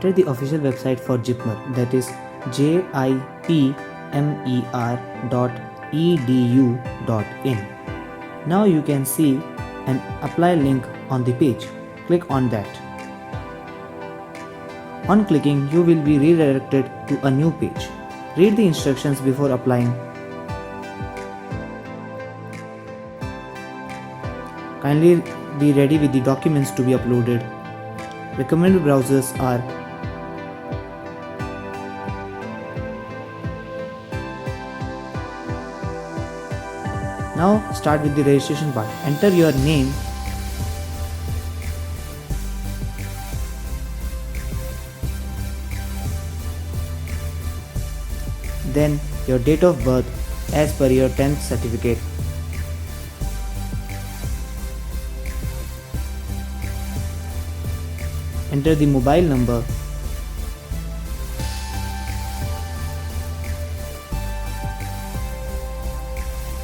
enter the official website for JIPMER, that is JIPMER.edu.in. Now you can see an apply link on the page. Click on that. On clicking, you will be redirected to a new page. Read the instructions before applying. Kindly be ready with the documents to be uploaded. Recommended browsers are Now start with the registration part. Enter your name, then your date of birth as per your 10th certificate. Enter the mobile number.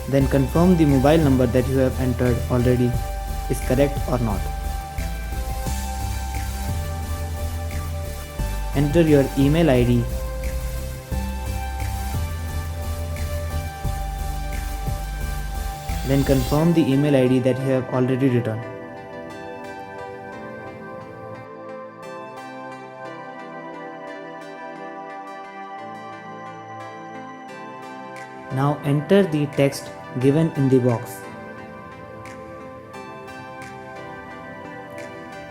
Then confirm the mobile number that you have entered already is correct or not. Enter your email ID. Then confirm the email ID that you have already written. Now enter the text given in the box.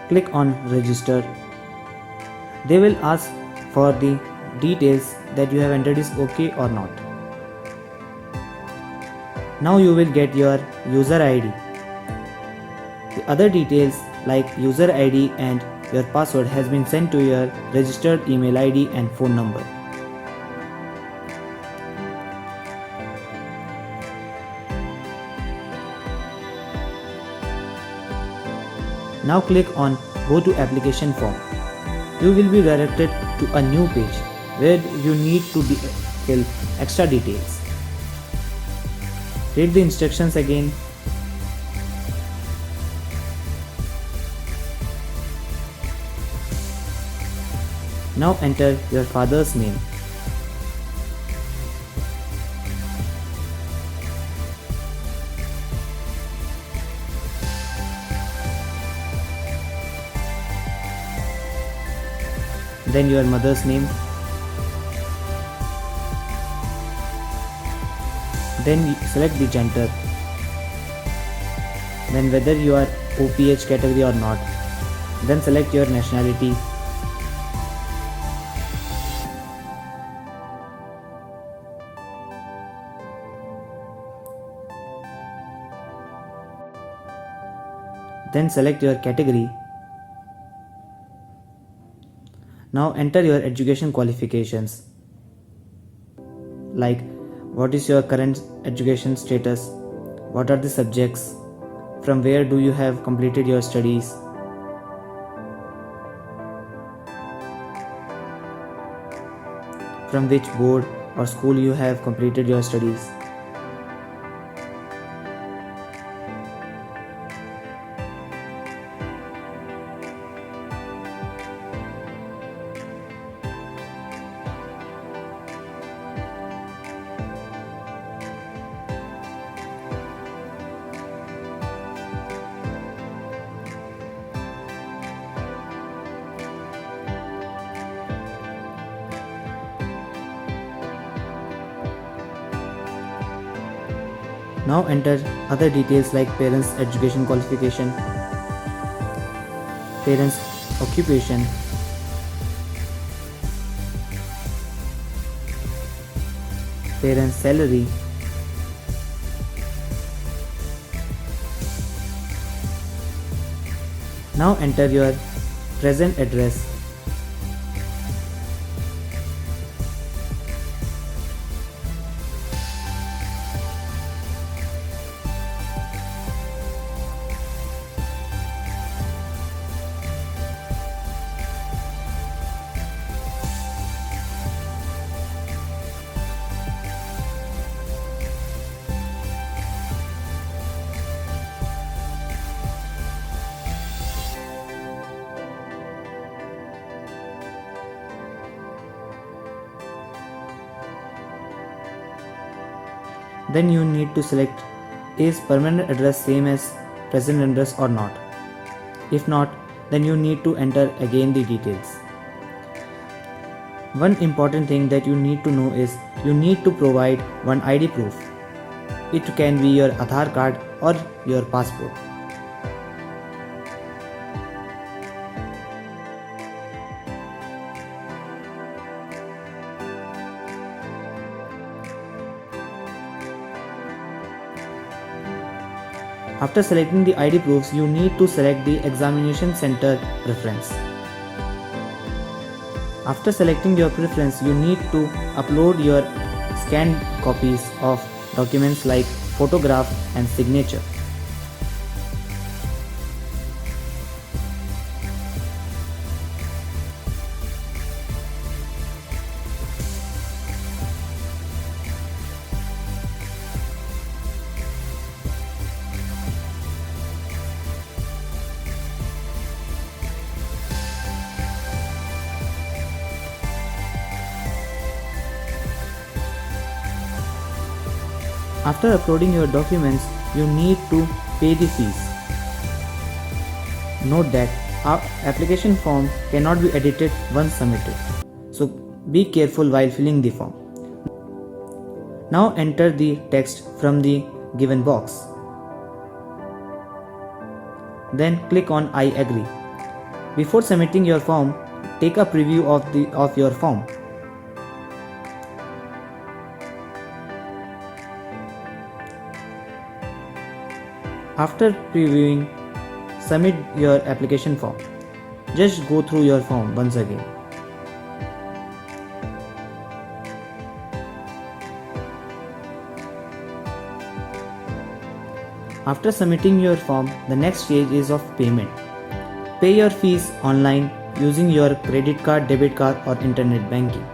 Click on register. They will ask for the details that you have entered is okay or not. Now you will get your user ID. The other details like user ID and your password has been sent to your registered email ID and phone number. Now click on Go to Application Form. You will be directed to a new page where you need to fill extra details. Read the instructions again. Now enter your father's name. Then your mother's name. Then select the gender. Then whether you are OPH category or not. Then select your nationality. Then select your category. Now enter your education qualifications, like what is your current education status, what are the subjects, from where do you have completed your studies, from which board or school you have completed your studies. Now enter other details like parents' education qualification, parents' occupation, parents' salary, now enter your present address. Then you need to select, is permanent address same as present address or not. If not, then you need to enter again the details. One important thing that you need to know is you need to provide one ID proof. It can be your Aadhaar card or your passport. After selecting the ID proofs, you need to select the examination center preference. After selecting your preference, you need to upload your scanned copies of documents like photograph and signature. After uploading your documents, you need to pay the fees. Note that our application form cannot be edited once submitted, so be careful while filling the form. Now enter the text from the given box. Then click on I agree. Before submitting your form, take a preview of your form. After previewing, submit your application form. Just go through your form once again. After submitting your form, the next stage is of payment. Pay your fees online using your credit card, debit card or internet banking.